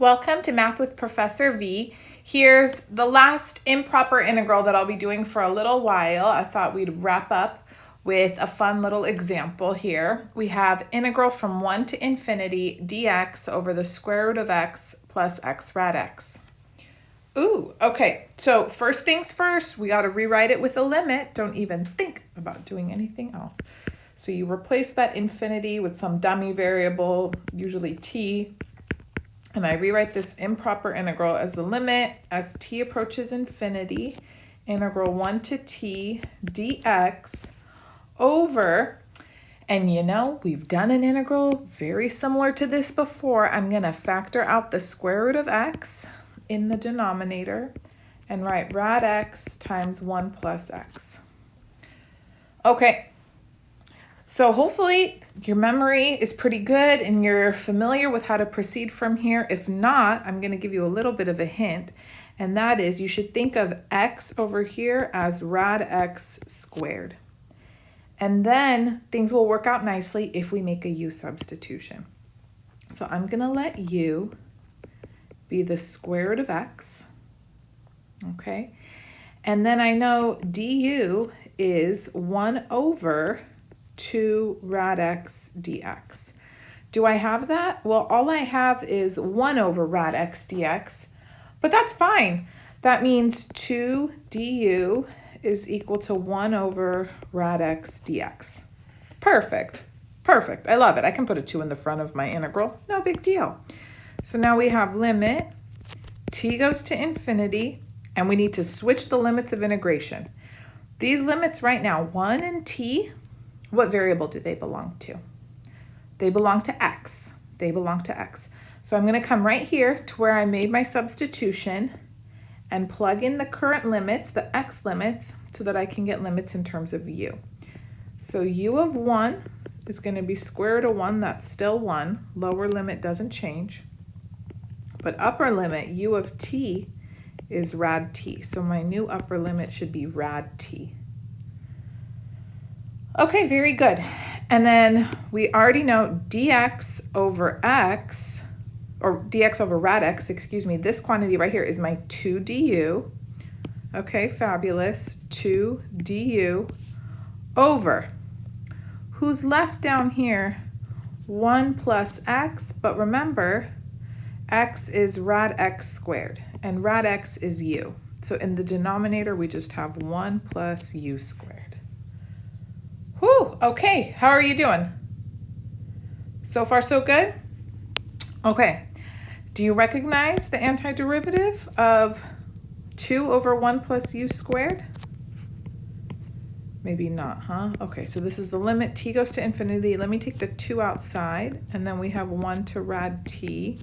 Welcome to Math with Professor V. Here's the last improper integral that I'll be doing for a little while. I thought we'd wrap up with a fun little example here. We have integral from 1 to infinity dx over the square root of x plus x rad x. Ooh, okay, so first things first, we got to rewrite it with a limit. Don't even think about doing anything else. So you replace that infinity with some dummy variable, usually t, and I rewrite this improper integral as the limit as t approaches infinity, integral 1 to t dx over, and you know, we've done an integral very similar to this before. I'm going to factor out the square root of x in the denominator and write rad x times 1 plus x. Okay. So hopefully your memory is pretty good and you're familiar with how to proceed from here. If not, I'm going to give you a little bit of a hint, and that is you should think of x over here as rad x squared. And then things will work out nicely if we make a u substitution. So I'm going to let u be the square root of x, okay? And then I know du is 1 over 2 rad x dx. Do I have that? Well, all I have is 1 over rad x dx, but that's fine. That means 2 du is equal to 1 over rad x dx. Perfect. Perfect. I love it. I can put a 2 in the front of my integral. No big deal. So now we have limit t goes to infinity, and we need to switch the limits of integration. These limits right now, 1 and t, what variable do they belong to? They belong to x. They belong to x. So I'm going to come right here to where I made my substitution and plug in the current limits, the x limits, so that I can get limits in terms of u. So u of 1 is going to be square root of 1. That's still 1. Lower limit doesn't change. But upper limit, u of t, is rad t. So my new upper limit should be rad t. Okay, very good. And then we already know dx over x, or dx over rad x, excuse me, this quantity right here is my 2 du. Okay, fabulous. 2 du over, who's left down here? 1 plus x, but remember, x is rad x squared, and rad x is u. So in the denominator, we just have 1 plus u squared. Whew, okay, how are you doing? So far, so good? Okay, do you recognize the antiderivative of 2 over 1 plus u squared? Maybe not, huh? Okay, so this is the limit t goes to infinity. Let me take the 2 outside, and then we have 1 to rad t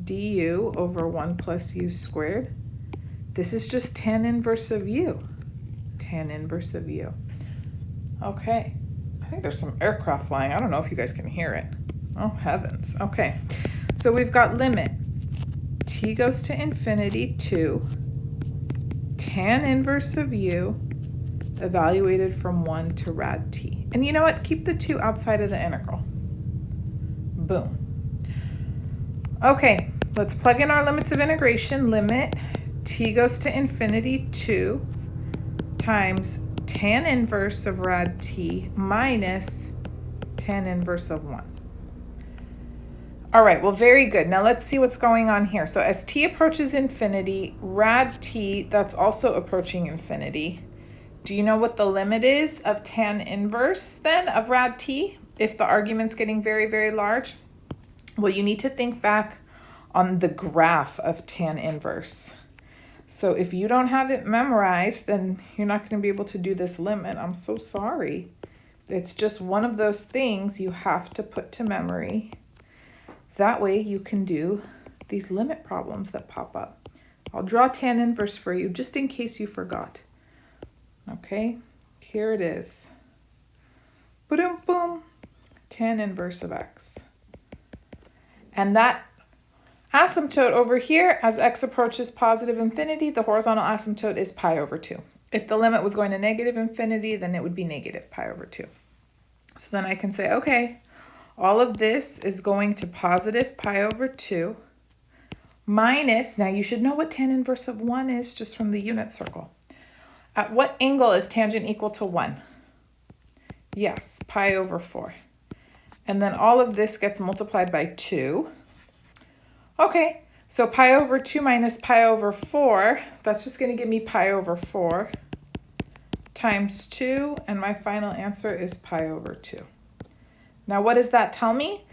du over 1 plus u squared. This is just tan inverse of u. Tan inverse of u. Okay, I think there's some aircraft flying. I don't know if you guys can hear it. Oh, heavens. Okay, so we've got limit t goes to infinity 2, tan inverse of u, evaluated from 1 to rad t. And you know what? Keep the 2 outside of the integral. Boom. Okay, let's plug in our limits of integration. Limit t goes to infinity 2 times tan inverse of rad t minus tan inverse of 1. All right, well, very good. Now let's see what's going on here. So as t approaches infinity, rad t, that's also approaching infinity. Do you know what the limit is of tan inverse then of rad t if the argument's getting very, very large? Well, you need to think back on the graph of tan inverse. So if you don't have it memorized, then you're not going to be able to do this limit. I'm so sorry. It's just one of those things you have to put to memory. That way you can do these limit problems that pop up. I'll draw tan inverse for you just in case you forgot. Okay, here it is. Boom, boom, tan inverse of x. And that asymptote over here, as x approaches positive infinity, the horizontal asymptote is pi over 2. If the limit was going to negative infinity, then it would be negative pi over 2. So then I can say, okay, all of this is going to positive pi over 2. minus, now you should know what tan inverse of 1 is just from the unit circle. At what angle is tangent equal to 1? Yes, pi over 4. And then all of this gets multiplied by 2. Okay, so pi over 2 minus pi over 4, that's just going to give me pi over 4 times 2, and my final answer is pi over 2. Now what does that tell me?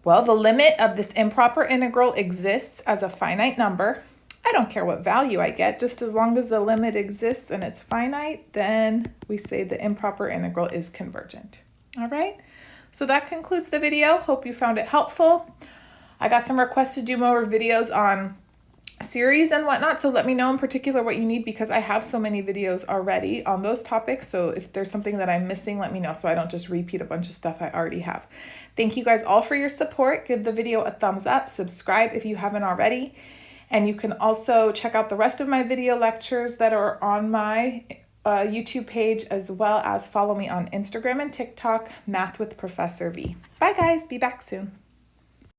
Well, the limit of this improper integral exists as a finite number. I don't care what value I get, just as long as the limit exists and it's finite, then we say the improper integral is convergent. All right, so that concludes the video. Hope you found it helpful. I got some requests to do more videos on series and whatnot, so let me know in particular what you need, because I have so many videos already on those topics. So if there's something that I'm missing, let me know so I don't just repeat a bunch of stuff I already have. Thank you guys all for your support. Give the video a thumbs up, subscribe if you haven't already, and you can also check out the rest of my video lectures that are on my YouTube page, as well as follow me on Instagram and TikTok, Math with Professor V. Bye guys, be back soon.